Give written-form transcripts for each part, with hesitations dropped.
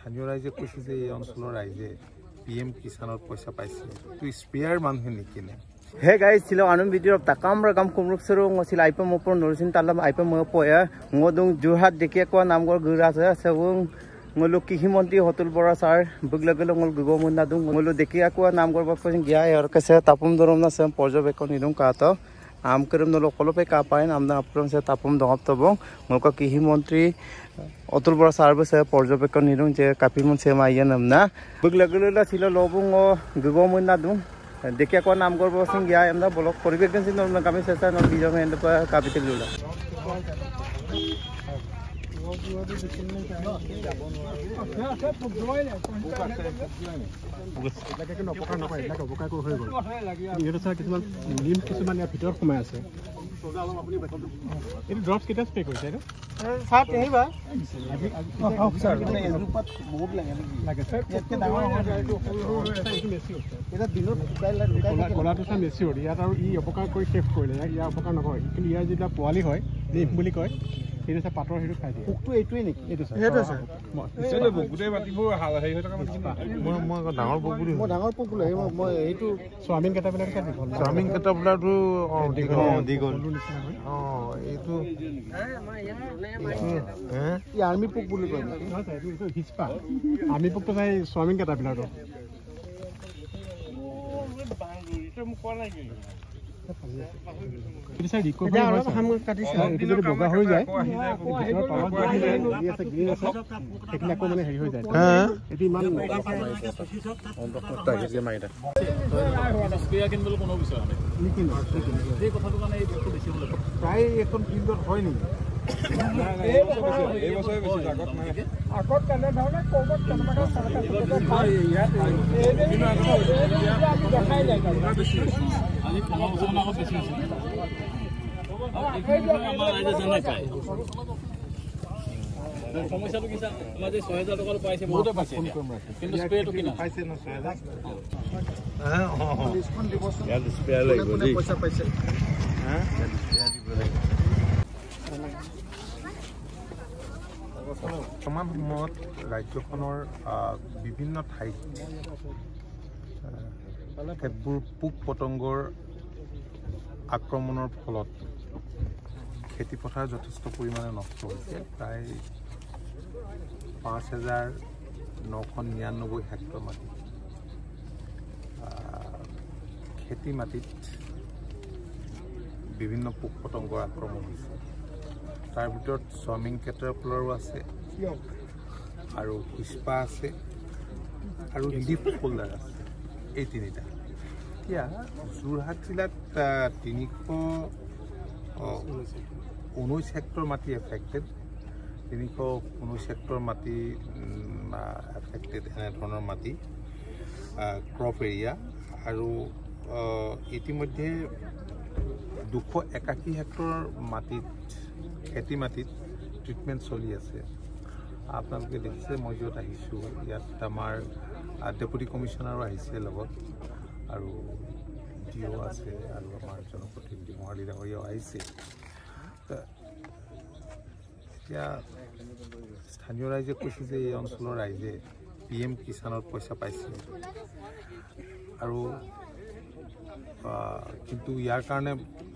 স্থানীয় ৰাইজে কৈছে যে এই অঞ্চলেৰ ৰাইজে PM কিষানৰ পয়সা পাইছে তো স্পেয়ার মানুহে নিকিনে Hey guys, sila anong video of takam ragam kumruk sero ngo sila ipa mo por norisin talam ipa mo po ya ngodong Jorhat dekhe ko naam gor gura sa sabung ngolo kihimonti hotel bora sar buglagalo ngol gugo munna dung ngolo dekhe ko naam gor ba pasin gya or kase tapum dorom na sam porjobekon nidung ka to am kerum no lokolope ka pain amna apron se tapum dongap tobong ngolko kihimonti hotel bora sar ba se porjobekon nidung je kapimon se ma yen amna buglagalo la sila lobung o gugo munna dung देखिए को नाम कर busing गया हमदा block परिवेक gun सिन न कमी सेसा न बीजो में प कैपिटल जुला Ini drops kita spray কৰিছে নে साथ नहीं बा सर মানে এজুপাত বহুত লাগে লাগে স্যার এতকে ডাঙৰ এটা দিনত শুকাইলা কলাটো সা বেছি হয় ইয়াত আৰু ই অপকাৰ কৰি শেষ কৰিলে ইয়াৰ অপকাৰ নকৰে কিন্তু ইয়াৰ যেটা পোৱালি হয় লিফ বুলি কয় সেইটো সা পাতৰ হেতু খাই দিয়ে পোকটো এইটোই নেকি এইটো স্যাৰ সেইটো স্যাৰ এনে গুটেই বাতিবোৰ হেৰি হৈ থকা মই ডাঙৰ পোক বুলি মই ডাঙৰ পোক লাগে মই এইটো সোয়াবিন কেটাবিলাক কা দীঘল চামিং কেটাবলাটো দীঘল এইটো ই আৰ্মি পোক বুলি কয় নেকি নহয় স্যাৰ এইটো হিচপা আমি পোকটো চাই সোয়াবিন কেটাবিলাটো এটা স্যাৰ ৰিকভাৰি হয় হাম কাটিছে এইটো যদি বগা হৈ যায় ভিতৰৰ তলত যি আছে গ্ৰীণ আছে সেইখিনি আকৌ মানে হেৰি হৈ যায় এইটো ইমান তাকে মাইটা স্প্ৰেয়াৰ কিনিবলৈ কোনো বিচাৰ নাই নিকিনো এই কথাটো কাৰণে এই বস্তু বেছি হ'ল প্ৰায় এখন ফিল্ডত হয় নেকি এই বছৰে বেছি আগত নাই আগত কেনে ধৰণে কোবত কেনেবাকে চৰকাৰে খাই ইয়াত আমি দেখাই নাই বেছি আজি 15 বছৰ আগত বেছি হৈছে আমাৰ ৰাইজে জানে পায় সমস্যাটো কি আমাৰ যে 6000 টকা পাইছে বহুতে পাইছে কিন্তু স্প্ৰেটো কিনা পাইছে না 6000 ডিসকাউন্ট দিব ইয়াত স্পেয়াৰ লাগিব দেই পইচা পাইছে স্পেয়াৰ দিব লাগিব বৰ্তমান সময়ত ৰাজ্যখনৰ বিভিন্ন ঠাইত কেতবোৰ পোক পতংগৰ আক্ৰমণৰ ফলত খেতিপথাৰ যথেষ্ট পৰিমাণে নষ্ট হৈছে প্ৰায় 5999 হেক্টৰ মাটি খেতি মাটিত বিভিন্ন পোক পতংগৰ আক্ৰমণ হৈছে তাৰ ভিতৰত সোয়ামিং কেটাৰপিলাৰো আছে আৰু হিচপা আছে আৰু লিফ ফোল্ডাৰ আছে এই তিনিটা এতিয়া যোৰহাট জিলাত 319 হেক্টৰ মাটি এফেক্টেড 319 হেক্টৰ মাটি এফেক্টেড এনে ধৰণৰ মাটি ক্ৰপ এৰিয়া আৰু ইতিমধ্যে 281 হেক্টৰ মাটিত খেতি মাটিত ট্ৰিটমেণ্ট চলি আছে আপোনালোকে দেখিছে মই য'ত আহিছোঁ ইয়াত আমাৰ ডেপুটি কমিশ্যনাৰো আহিছে লগত আৰু ডিঅ আছে আৰু আমাৰ জনপ্ৰতিনিধি মহালি ডাঙৰীয়াও আহিছে এতিয়া স্থানীয় ৰাইজে কৈছে যে এই অঞ্চলৰ ৰাইজে PM কিষানৰ পইচা পাইছে আৰু কিন্তু ইয়াৰ কাৰণে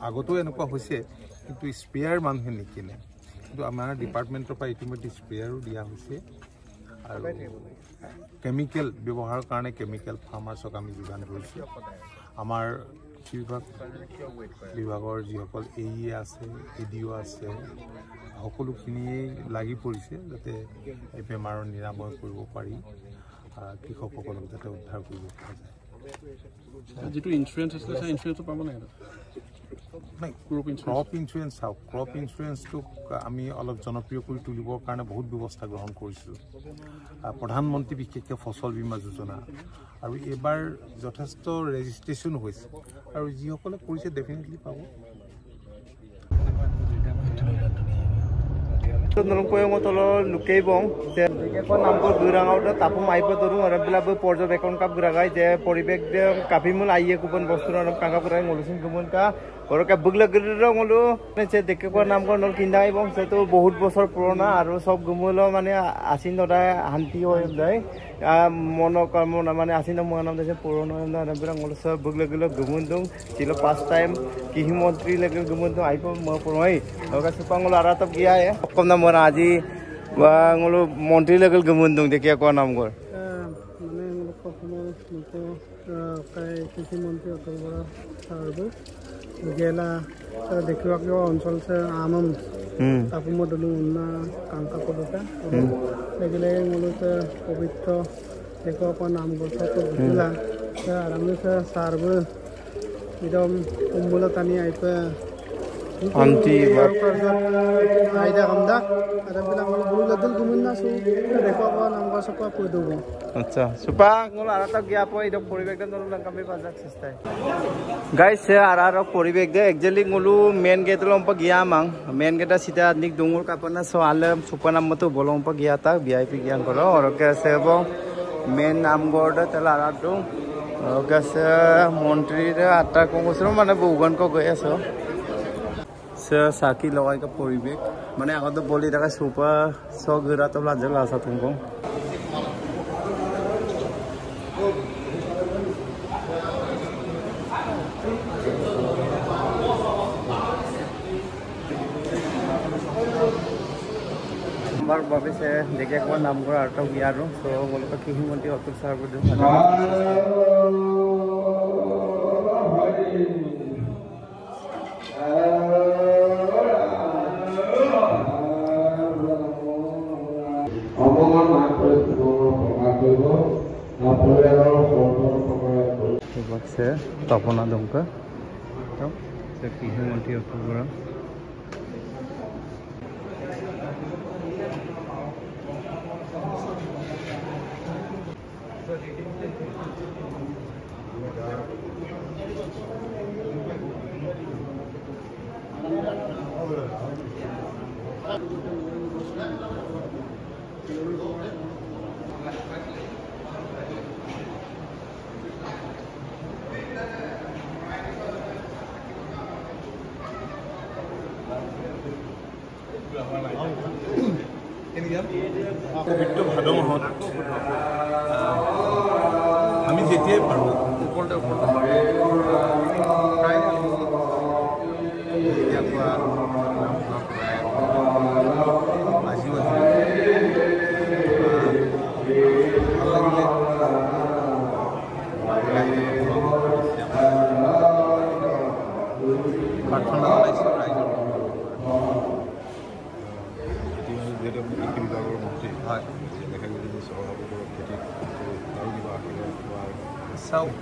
আগতো এনেকুৱা হৈছে কিন্তু স্প্ৰেয়াৰ মানুহে নিকিনে কিন্তু আমাৰ ডিপাৰ্টমেণ্টৰ পৰা ইতিমধ্যে স্প্ৰেয়াৰো দিয়া হৈছে আৰু কেমিকেল ব্যৱহাৰৰ কাৰণে কেমিকেল ফাৰ্মাৰ্ছক আমি যোগান ধৰিছোঁ আমাৰ বিভাগৰ যিসকল AE আছে ADO আছে সকলোখিনিয়েই লাগি পৰিছে যাতে এই বেমাৰৰ নিৰাময় কৰিব পাৰি কৃষকসকলক যাতে উদ্ধাৰ কৰিব পৰা যায় যেটো ইনস্যুৰেন্স আছে সেই ইনস্যুৰেন্সটো পাব নাই নাই ক্ৰপ ইনস্যুৰেন্স চাওক ক্ৰপ ইনস্যুৰেন্সটোক আমি অলপ জনপ্ৰিয় কৰি তুলিবৰ কাৰণে বহুত ব্যৱস্থা গ্ৰহণ কৰিছোঁ প্ৰধানমন্ত্ৰী বিশেষকৈ ফচল বীমা যোজনা আৰু এবাৰ যথেষ্ট ৰেজিষ্ট্ৰেশ্যন হৈছে আৰু যিসকলে কৰিছে ডেফিনেটলি পাব নলংপয়ং তলৰ লুকেই বং যে এখন নামবোৰ গুৰাঙাওতে তাপো মাইব দৰু আৰবিলাক পৰ্যবেক্ষণ কাপ গুৰাগাই যে পৰিবেশ কাপিমুল আইয়ে কুপন বস্তুৰ কাকা পুৰাই মলুচিন কুমনকা ওৰকে বুগলাগিৰিৰং হলো সে দেখে কোৱা নামঘৰ নল কিনা এবং সেটো বহুত বছর পুরোনা আর সব গুমুলো মানে আছিন দদাই শান্তি হয়ে যায় মনোকামনা মানে আছিন মন নাম দেশে পুরোনো নামবিলাক হলো সব বুগলাগিলো গুমুন্দুং ছিল ফার্স্ট টাইম কৃষি মন্ত্রী লাগে গুমুন্দুং আইপ পুরোই ওকে সুপাঙ্গল আর তো গিয়া কম নাম আজি হলো মন্ত্রী লাগে গুমুন্দুং দেখে কোৱা নামঘৰ মানে প্রথমে কৃষি মন্ত্রী অতুল বরা সাহেব গেলা দেখিবাকে অঞ্চল আমম তাপমো দলু উন্না কাংকা পদকা এগুলো মূলত পবিত্র দেখো নামঘর সব বুঝলা আরামে সার্ব একদম কুম্বল টানি আইপা শান্তি আইদা আমদা আরামবিলাক বুলু গদল গুমনা সু দেখো নামঘর সব কই দেব আচ্ছা সুপা ngol arata gya po idok poribek dan nol lang kami pajak sistay guys araro poribek de actually ngulu main gate lom pa gya mang main gate sita nik dungul kapana so alam supanam moto bolong pa gya ta vip gyan koro or ke sebo main namgor da tela arado gase montri re atta kongosro mane bugan ko gaya so se saki logai ka poribek mane agado boli daga supa so gira to la jala sa tungko আমার বাবে সে দেখে কোৱা নামঘৰ আৰু তো ইয়াৰো so বলকা কৃষি মন্ত্ৰী অতুল সাহেব তপনা দংকা কৃষি মন্ত্ৰী অতুল বৰা পবিত্ৰ ভাদ মাহত আমি যেতিয়াই পাৰোঁ ওপৰতে প্ৰায় যেতিয়া পৰা আজিও ভাল লাগিলে প্ৰাৰ্থনা জনাইছোঁ ৰাইজৰ চাওক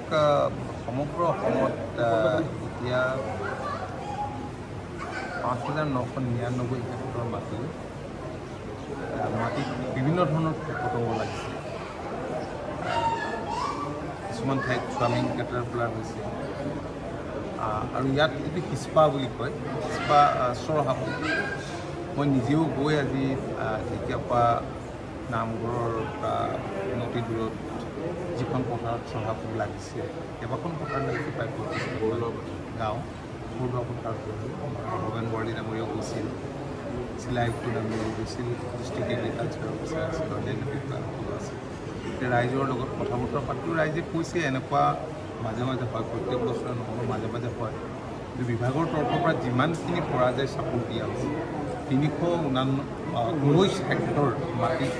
সমগ্ৰ অসমত এতিয়া 5,999 হেক্টৰ মাটিত বিভিন্ন ধৰণৰ পতংগ লাগিছে কিছুমান ঠাইত স্বামী কেটাৰপিলাৰ হৈছে আৰু ইয়াত যিটো হিস্পা বুলি কয় হিস্পা চৰহাপ মই নিজেও গৈ আজি যেতিয়াৰ পৰা নামঘৰৰ নদী দূৰত যিখন পথাৰত চৰহাপবোৰ লাগিছে কেইবাখন পথাৰ লাগিছে প্ৰায় 25 গাঁও সৰুৱা পথাৰত ভৱেন বৰালী ডাঙৰীয়াও গৈছিল জিলা আয়ুক্ত ডাঙৰীয়াও গৈছিল ডিষ্ট্ৰিক্ট এগ্ৰিকালচাৰ অফিচাৰ আছিল অন্যান্য বিষয়াসকলো আছিল এতিয়া ৰাইজৰ লগত কথা বতৰা পাতিও ৰাইজে কৈছে এনেকুৱা মাজে মাজে হয় প্ৰত্যেক বছৰে নহ'ব মাজে মাজে হয় কিন্তু বিভাগৰ তৰফৰ পৰা যিমানখিনি পৰা যায় ছাপোৰ্ট দিয়া হৈছে 319 হেক্টৰ মাটিত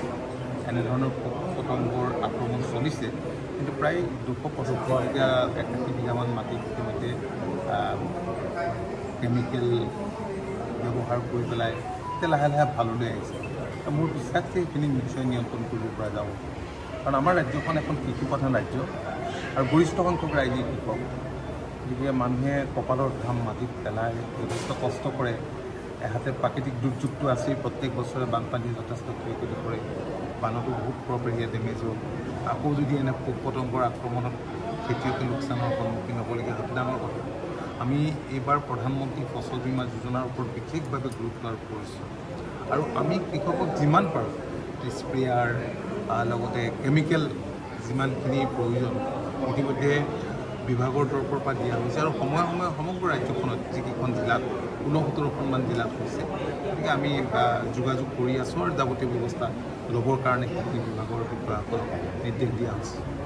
এনেধৰণৰ পতংগৰ আক্ৰমণ চলিছে কিন্তু প্ৰায় 275 এতিয়া 81 বিঘামান মাটি ইতিমধ্যে কেমিকেল ব্যৱহাৰ কৰি পেলাই এতিয়া লাহে লাহে ভাললৈ আহিছে মোৰ বিশ্বাস যে সেইখিনি নিশ্চয় নিয়ন্ত্ৰণ কৰিব পৰা যাব কাৰণ আমাৰ ৰাজ্যখন এখন কৃষি প্ৰধান ৰাজ্য আৰু গৰিষ্ঠ সংখ্যক ৰাইজে কৃষক গতিকে মানুহে কপালৰ ঘাম মাটিত পেলাই যথেষ্ট কষ্ট কৰে এহাতে প্ৰাকৃতিক দুৰ্যোগটো আছেই প্ৰত্যেক বছৰে বানপানী যথেষ্ট ক্ষয়ক্ষতি কৰে বানতো বহুত প্ৰপাৰ্টি ডেমেজ হ'ল আকৌ যদি এনে পোক পতংগৰ আক্ৰমণত খেতিয়কে লোকচানৰ সন্মুখীন হ'বলগীয়া সেইটো ডাঙৰ কথা আমি এইবাৰ প্ৰধানমন্ত্ৰী ফচল বীমা যোজনাৰ ওপৰত বিশেষভাৱে গুৰুত্ব আৰোপ কৰিছোঁ আৰু আমি কৃষকক যিমান পাৰোঁ স্প্ৰেয়াৰ লগতে কেমিকেল যিমানখিনি প্ৰয়োজন ইতিমধ্যে বিভাগৰ তৰফৰ পৰা দিয়া হৈছে আৰু সময়ে সময়ে সমগ্ৰ ৰাজ্যখনত যিকেইখন জিলাত ৬৯খনমান জিলাত হৈছে গতিকে আমি যোগাযোগ কৰি আছোঁ আৰু যাৱতীয় ব্যৱস্থা ল'বৰ কাৰণে বিভাগৰ বিষয়াসকলক নিৰ্দেশ দিয়া হৈছে